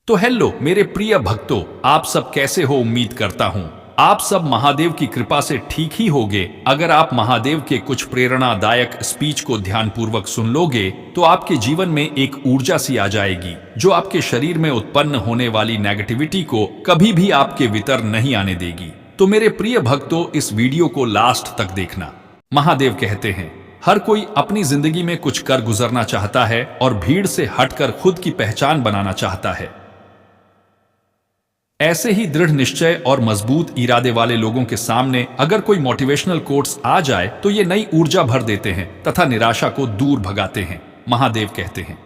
तो हेलो मेरे प्रिय भक्तों, आप सब कैसे हो। उम्मीद करता हूं आप सब महादेव की कृपा से ठीक ही होगे। अगर आप महादेव के कुछ प्रेरणादायक स्पीच को ध्यानपूर्वक सुन लोगे तो आपके जीवन में एक ऊर्जा सी आ जाएगी जो आपके शरीर में उत्पन्न होने वाली नेगेटिविटी को कभी भी आपके भीतर नहीं आने देगी। तो मेरे प्रिय भक्तों, इस वीडियो को लास्ट तक देखना। महादेव कहते हैं, हर कोई अपनी जिंदगी में कुछ कर गुजरना चाहता है और भीड़ से हटकर खुद की पहचान बनाना चाहता है। ऐसे ही दृढ़ निश्चय और मजबूत इरादे वाले लोगों के सामने अगर कोई मोटिवेशनल कोट्स आ जाए तो ये नई ऊर्जा भर देते हैं तथा निराशा को दूर भगाते हैं। महादेव कहते हैं,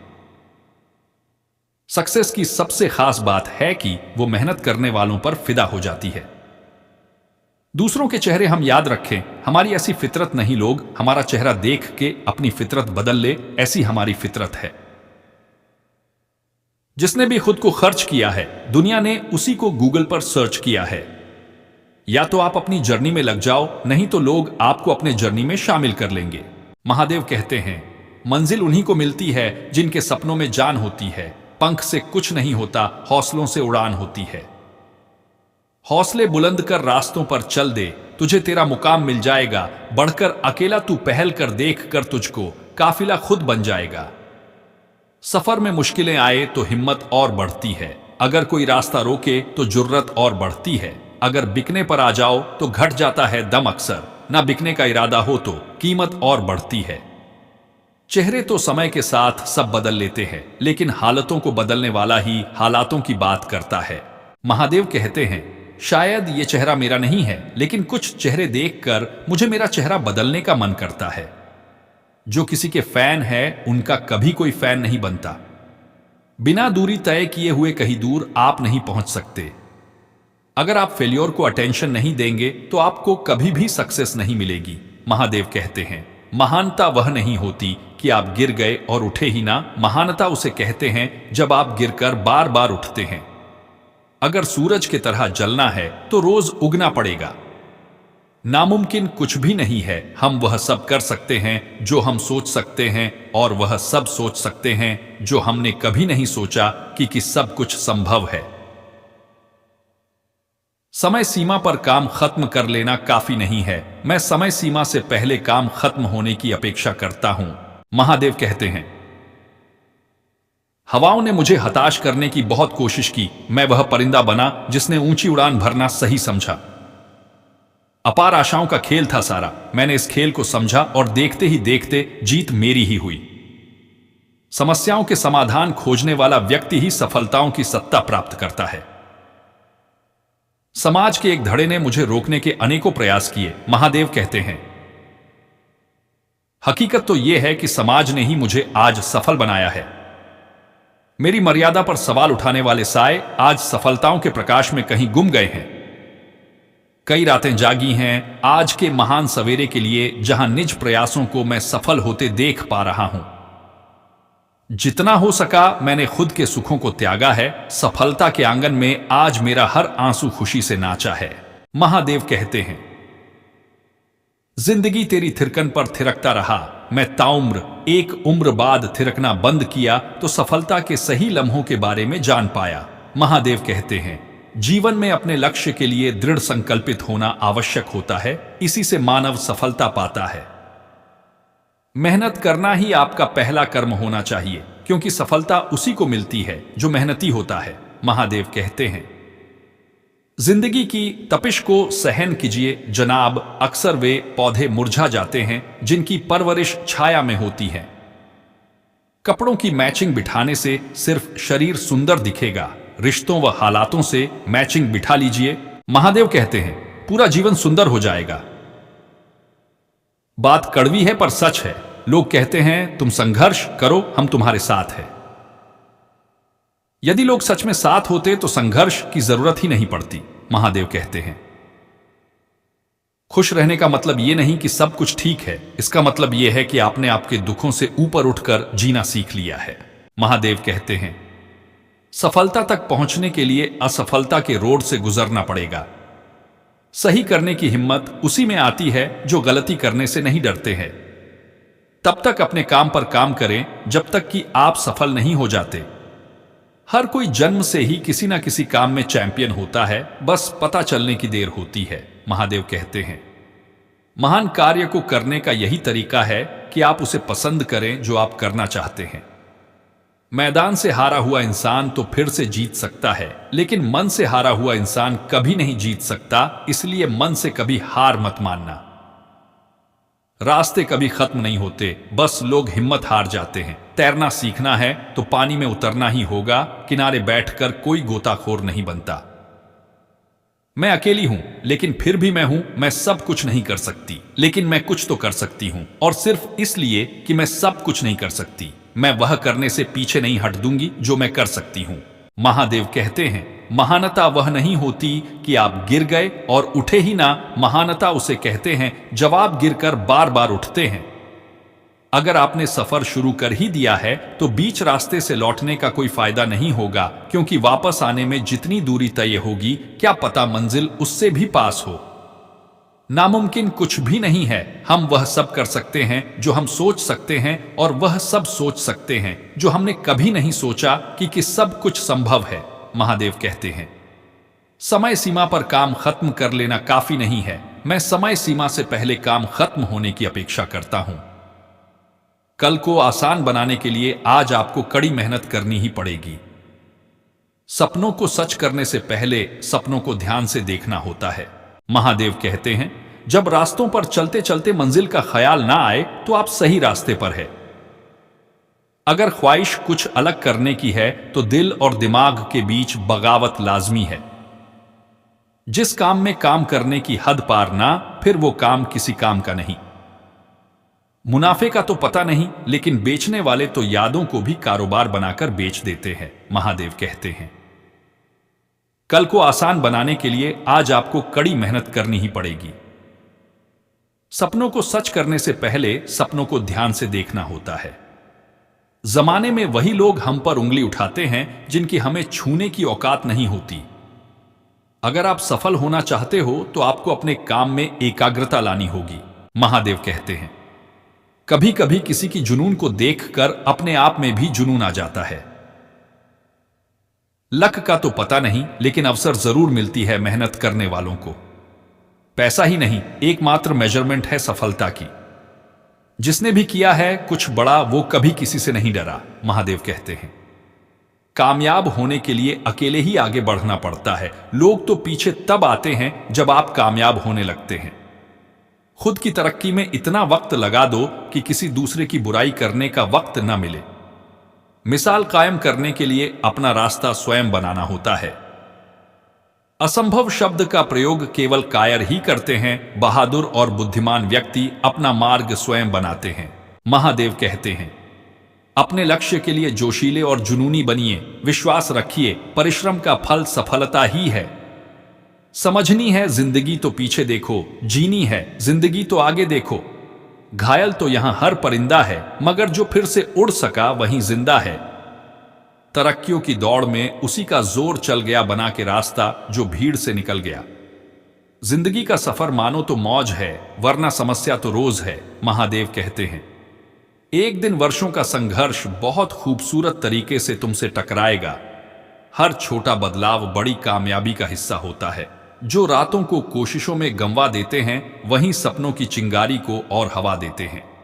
सक्सेस की सबसे खास बात है कि वो मेहनत करने वालों पर फिदा हो जाती है। दूसरों के चेहरे हम याद रखें, हमारी ऐसी फितरत नहीं। लोग हमारा चेहरा देख के अपनी फितरत बदल ले, ऐसी हमारी फितरत है। जिसने भी खुद को खर्च किया है, दुनिया ने उसी को गूगल पर सर्च किया है। या तो आप अपनी जर्नी में लग जाओ, नहीं तो लोग आपको अपने जर्नी में शामिल कर लेंगे। महादेव कहते हैं, मंजिल उन्हीं को मिलती है जिनके सपनों में जान होती है। पंख से कुछ नहीं होता, हौसलों से उड़ान होती है। हौसले बुलंद कर रास्तों पर चल दे, तुझे तेरा मुकाम मिल जाएगा। बढ़कर अकेला तू पहल कर, देख कर तुझको काफिला खुद बन जाएगा। सफर में मुश्किलें आए तो हिम्मत और बढ़ती है। अगर कोई रास्ता रोके तो जुर्रत और बढ़ती है। अगर बिकने पर आ जाओ तो घट जाता है दम अक्सर। ना बिकने का इरादा हो तो कीमत और बढ़ती है। चेहरे तो समय के साथ सब बदल लेते हैं, लेकिन हालतों को बदलने वाला ही हालातों की बात करता है। महादेव कहते हैं, शायद ये चेहरा मेरा नहीं है, लेकिन कुछ चेहरे देखकर मुझे मेरा चेहरा बदलने का मन करता है। जो किसी के फैन है, उनका कभी कोई फैन नहीं बनता। बिना दूरी तय किए हुए कहीं दूर आप नहीं पहुंच सकते। अगर आप फेल्योर को अटेंशन नहीं देंगे तो आपको कभी भी सक्सेस नहीं मिलेगी। महादेव कहते हैं, महानता वह नहीं होती कि आप गिर गए और उठे ही ना। महानता उसे कहते हैं जब आप गिरकर बार बार उठते हैं। अगर सूरज की तरह जलना है तो रोज उगना पड़ेगा। नामुमकिन कुछ भी नहीं है। हम वह सब कर सकते हैं जो हम सोच सकते हैं, और वह सब सोच सकते हैं जो हमने कभी नहीं सोचा कि सब कुछ संभव है। समय सीमा पर काम खत्म कर लेना काफी नहीं है। मैं समय सीमा से पहले काम खत्म होने की अपेक्षा करता हूं। महादेव कहते हैं, हवाओं ने मुझे हताश करने की बहुत कोशिश की। मैं वह परिंदा बना जिसने ऊंची उड़ान भरना सही समझा। अपार आशाओं का खेल था सारा। मैंने इस खेल को समझा और देखते ही देखते जीत मेरी ही हुई। समस्याओं के समाधान खोजने वाला व्यक्ति ही सफलताओं की सत्ता प्राप्त करता है। समाज के एक धड़े ने मुझे रोकने के अनेकों प्रयास किए। महादेव कहते हैं, हकीकत तो यह है कि समाज ने ही मुझे आज सफल बनाया है। मेरी मर्यादा पर सवाल उठाने वाले साए आज सफलताओं के प्रकाश में कहीं गुम गए हैं। कई रातें जागी हैं आज के महान सवेरे के लिए, जहां निज प्रयासों को मैं सफल होते देख पा रहा हूं। जितना हो सका मैंने खुद के सुखों को त्यागा है। सफलता के आंगन में आज मेरा हर आंसू खुशी से नाचा है। महादेव कहते हैं, जिंदगी तेरी थिरकन पर थिरकता रहा। मैं ताउम्र एक उम्र बाद थिरकना बंद किया तो सफलता के सही लम्हों के बारे में जान पाया। महादेव कहते हैं, जीवन में अपने लक्ष्य के लिए दृढ़ संकल्पित होना आवश्यक होता है। इसी से मानव सफलता पाता है। मेहनत करना ही आपका पहला कर्म होना चाहिए, क्योंकि सफलता उसी को मिलती है जो मेहनती होता है। महादेव कहते हैं, जिंदगी की तपिश को सहन कीजिए जनाब। अक्सर वे पौधे मुरझा जाते हैं जिनकी परवरिश छाया में होती है। कपड़ों की मैचिंग बिठाने से सिर्फ शरीर सुंदर दिखेगा, रिश्तों व हालातों से मैचिंग बिठा लीजिए। महादेव कहते हैं, पूरा जीवन सुंदर हो जाएगा। बात कड़वी है पर सच है। लोग कहते हैं, तुम संघर्ष करो, हम तुम्हारे साथ हैं। यदि लोग सच में साथ होते तो संघर्ष की जरूरत ही नहीं पड़ती। महादेव कहते हैं, खुश रहने का मतलब यह नहीं कि सब कुछ ठीक है। इसका मतलब यह है कि आपने आपके दुखों से ऊपर उठकर जीना सीख लिया है। महादेव कहते हैं, सफलता तक पहुंचने के लिए असफलता के रोड से गुजरना पड़ेगा। सही करने की हिम्मत उसी में आती है जो गलती करने से नहीं डरते हैं। तब तक अपने काम पर काम करें जब तक कि आप सफल नहीं हो जाते। हर कोई जन्म से ही किसी ना किसी काम में चैंपियन होता है, बस पता चलने की देर होती है। महादेव कहते हैं, महान कार्य को करने का यही तरीका है कि आप उसे पसंद करें जो आप करना चाहते हैं। मैदान से हारा हुआ इंसान तो फिर से जीत सकता है, लेकिन मन से हारा हुआ इंसान कभी नहीं जीत सकता। इसलिए मन से कभी हार मत मानना। रास्ते कभी खत्म नहीं होते, बस लोग हिम्मत हार जाते हैं। तैरना सीखना है तो पानी में उतरना ही होगा, किनारे बैठकर कोई गोताखोर नहीं बनता। मैं अकेली हूं, लेकिन फिर भी मैं हूं। मैं सब कुछ नहीं कर सकती, लेकिन मैं कुछ तो कर सकती हूं, और सिर्फ इसलिए कि मैं सब कुछ नहीं कर सकती, मैं वह करने से पीछे नहीं हट दूंगी जो मैं कर सकती हूं। महादेव कहते हैं, महानता वह नहीं होती कि आप गिर गए और उठे ही ना, महानता उसे कहते हैं जब आप गिरकर बार बार उठते हैं। अगर आपने सफर शुरू कर ही दिया है तो बीच रास्ते से लौटने का कोई फायदा नहीं होगा, क्योंकि वापस आने में जितनी दूरी तय होगी, क्या पता मंजिल उससे भी पास हो। नामुमकिन कुछ भी नहीं है। हम वह सब कर सकते हैं जो हम सोच सकते हैं, और वह सब सोच सकते हैं जो हमने कभी नहीं सोचा कि सब कुछ संभव है। महादेव कहते हैं, समय सीमा पर काम खत्म कर लेना काफी नहीं है। मैं समय सीमा से पहले काम खत्म होने की अपेक्षा करता हूं। कल को आसान बनाने के लिए आज आपको कड़ी मेहनत करनी ही पड़ेगी। सपनों को सच करने से पहले सपनों को ध्यान से देखना होता है। महादेव कहते हैं, जब रास्तों पर चलते चलते मंजिल का ख्याल ना आए तो आप सही रास्ते पर है। अगर ख्वाहिश कुछ अलग करने की है तो दिल और दिमाग के बीच बगावत लाजमी है। जिस काम में काम करने की हद पार ना, फिर वो काम किसी काम का नहीं। मुनाफे का तो पता नहीं, लेकिन बेचने वाले तो यादों को भी कारोबार बनाकर बेच देते हैं। महादेव कहते हैं, कल को आसान बनाने के लिए आज आपको कड़ी मेहनत करनी ही पड़ेगी। सपनों को सच करने से पहले सपनों को ध्यान से देखना होता है। जमाने में वही लोग हम पर उंगली उठाते हैं जिनकी हमें छूने की औकात नहीं होती। अगर आप सफल होना चाहते हो तो आपको अपने काम में एकाग्रता लानी होगी। महादेव कहते हैं, कभी कभी किसी की जुनून को देखकर अपने आप में भी जुनून आ जाता है। लक का तो पता नहीं, लेकिन अवसर जरूर मिलती है मेहनत करने वालों को। पैसा ही नहीं, एकमात्र मेजरमेंट है सफलता की। जिसने भी किया है कुछ बड़ा, वो कभी किसी से नहीं डरा। महादेव कहते हैं, कामयाब होने के लिए अकेले ही आगे बढ़ना पड़ता है। लोग तो पीछे तब आते हैं जब आप कामयाब होने लगते हैं। खुद की तरक्की में इतना वक्त लगा दो कि किसी दूसरे की बुराई करने का वक्त न मिले। मिसाल कायम करने के लिए अपना रास्ता स्वयं बनाना होता है। असंभव शब्द का प्रयोग केवल कायर ही करते हैं। बहादुर और बुद्धिमान व्यक्ति अपना मार्ग स्वयं बनाते हैं। महादेव कहते हैं, अपने लक्ष्य के लिए जोशीले और जुनूनी बनिए। विश्वास रखिए, परिश्रम का फल सफलता ही है। समझनी है जिंदगी तो पीछे देखो, जीनी है जिंदगी तो आगे देखो। घायल तो यहां हर परिंदा है, मगर जो फिर से उड़ सका वहीं जिंदा है। तरक्कियों की दौड़ में उसी का जोर चल गया बना के रास्ता जो भीड़ से निकल गया। जिंदगी का सफर मानो तो मौज है, वरना समस्या तो रोज है। महादेव कहते हैं, एक दिन वर्षों का संघर्ष बहुत खूबसूरत तरीके से तुमसे टकराएगा। हर छोटा बदलाव बड़ी कामयाबी का हिस्सा होता है। जो रातों को कोशिशों में गंवा देते हैं, वहीं सपनों की चिंगारी को और हवा देते हैं।